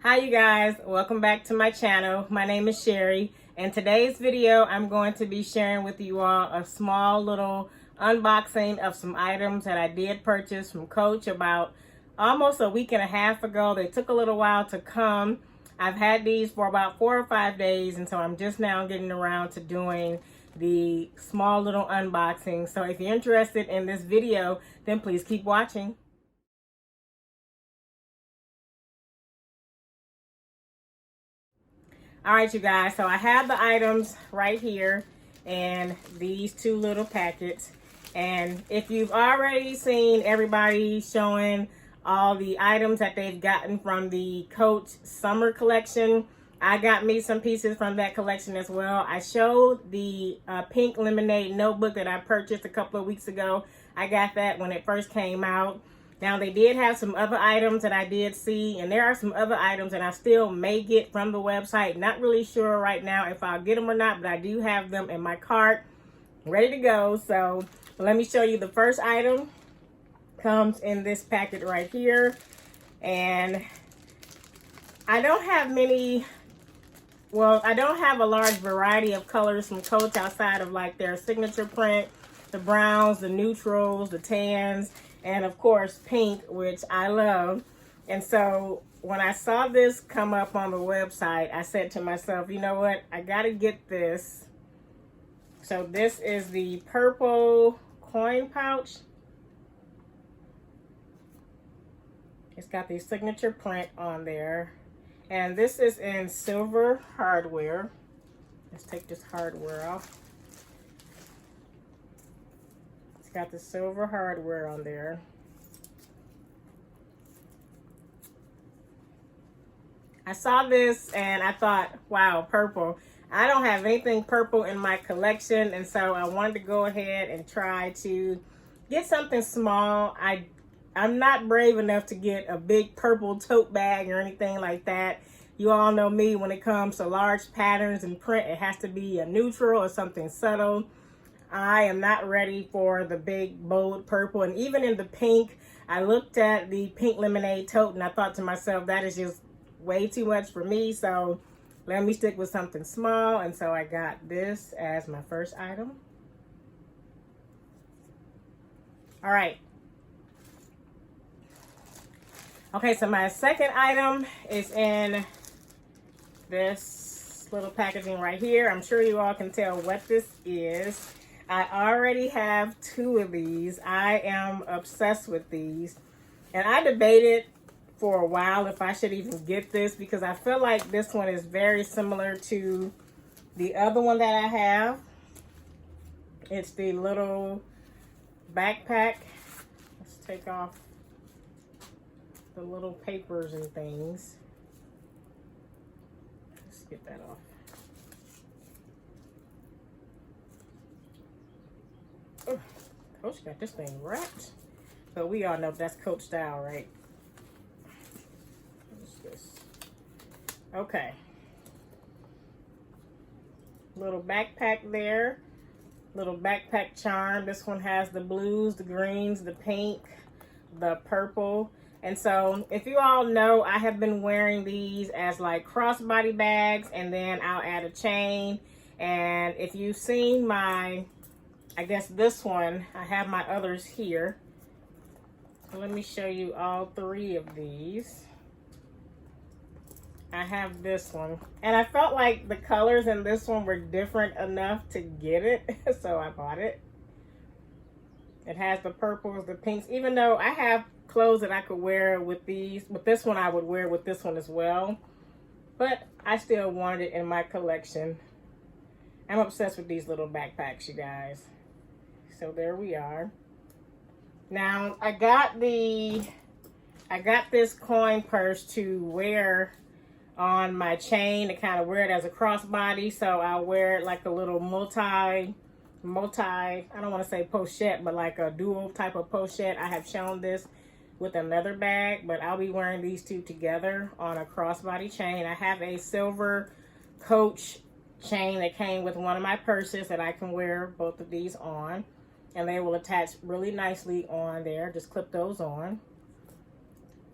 Hi you guys, welcome back to my channel. My name is Sherry, and today's video I'm going to be sharing with you all a small little unboxing of some items that I did purchase from Coach about almost a week and a half ago. They took a little while to come. I've had these for about 4 or 5 days, and so I'm just now getting around to doing the small little unboxing. So if you're interested in this video, then please keep watching. All right, you guys, so I have the items right here and these two little packets. And if you've already seen everybody showing all the items that they've gotten from the Coach summer collection, I got me some pieces from that collection as well. I showed the pink lemonade notebook that I purchased a couple of weeks ago. I got that when it first came out. Now, they did have some other items that I did see, and there are some other items that I still may get from the website. Not really sure right now if I'll get them or not, but I do have them in my cart ready to go. So let me show you the first item. Comes in this packet right here, and I don't have many, well, I don't have a large variety of colors from Coach outside of like their signature print, the browns, the neutrals, the tans, and of course pink, which I love. And so when I saw this come up on the website, I said to myself, you know what, I gotta get this. So this is the purple coin pouch. It's got the signature print on there, and this is in silver hardware. Let's take this hardware off. Got the silver hardware on there. I saw this and I thought, wow, purple. I don't have anything purple in my collection, and so I wanted to go ahead and try to get something small. I'm not brave enough to get a big purple tote bag or anything like that. You all know me, when it comes to large patterns and print, it has to be a neutral or something subtle. I am not ready for the big, bold purple. And even in the pink, I looked at the pink lemonade tote and I thought to myself, that is just way too much for me. So let me stick with something small. And so I got this as my first item. All right. Okay, so my second item is in this little packaging right here. I'm sure you all can tell what this is. I already have 2 of these. I am obsessed with these. And I debated for a while if I should even get this, because I feel like this one is very similar to the other one that I have. It's the little backpack. Let's take off the little papers and things. Let's get that off. Oh, Coach got this thing wrapped. So we all know that's Coach style, right? What's this? Okay. Little backpack there. Little backpack charm. This one has the blues, the greens, the pink, the purple. And so if you all know, I have been wearing these as like crossbody bags, and then I'll add a chain. And if you've seen my, I guess this one, I have my others here. So let me show you all 3 of these. I have this one, and I felt like the colors in this one were different enough to get it, so I bought it. It has the purples, the pinks, even though I have clothes that I could wear with these. With this one, I would wear with this one as well, but I still wanted it in my collection. I'm obsessed with these little backpacks, you guys. So there we are. Now I got this coin purse to wear on my chain, to kind of wear it as a crossbody. So I'll wear it like a little multi, I don't want to say pochette, but like a dual type of pochette. I have shown this with another bag, but I'll be wearing these 2 together on a crossbody chain. I have a silver Coach chain that came with one of my purses that I can wear both of these on, and they will attach really nicely on there. Just clip those on.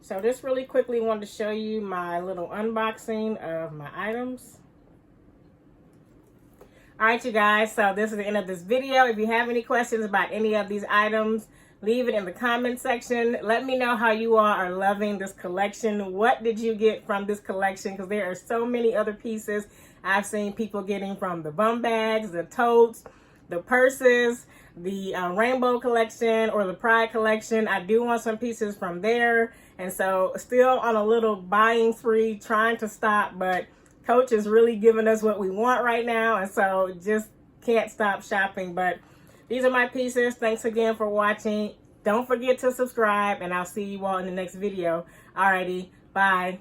So just really quickly wanted to show you my little unboxing of my items. All right, you guys, so this is the end of this video. If you have any questions about any of these items, leave it in the comment section. Let me know how you all are loving this collection. What did you get from this collection? Because there are so many other pieces I've seen people getting from the bum bags, the totes, the purses, the rainbow collection or the pride collection. I do want some pieces from there. And so still on a little buying spree, trying to stop, but Coach is really giving us what we want right now, and so just can't stop shopping. But these are my pieces. Thanks again for watching. Don't forget to subscribe, and I'll see you all in the next video. Alrighty, bye.